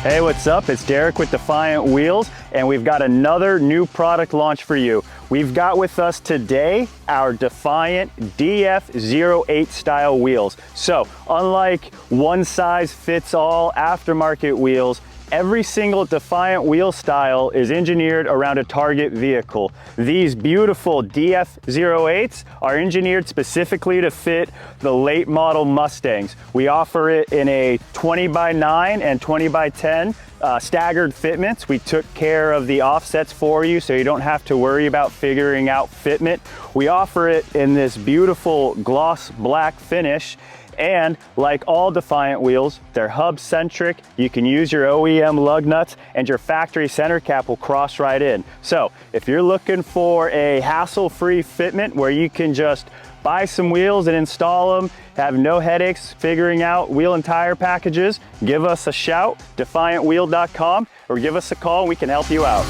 Hey, what's up? It's Derek with Defiant Wheels, and we've got another new product launch for you. We've got with us today our Defiant DF08 style wheels. So, unlike one size fits all aftermarket wheels, every single Defiant wheel style is engineered around a target vehicle. These beautiful DF08s are engineered specifically to fit the late model Mustangs. We offer it in a 20x9 and 20x10 staggered fitments. We took care of the offsets for you so you don't have to worry about figuring out fitment. We offer it in this beautiful gloss black finish. And like all Defiant wheels, they're hub-centric. You can use your OEM lug nuts and your factory center cap will cross right in. So if you're looking for a hassle-free fitment where you can just buy some wheels and install them, have no headaches figuring out wheel and tire packages, give us a shout, defiantwheel.com, or give us a call and we can help you out.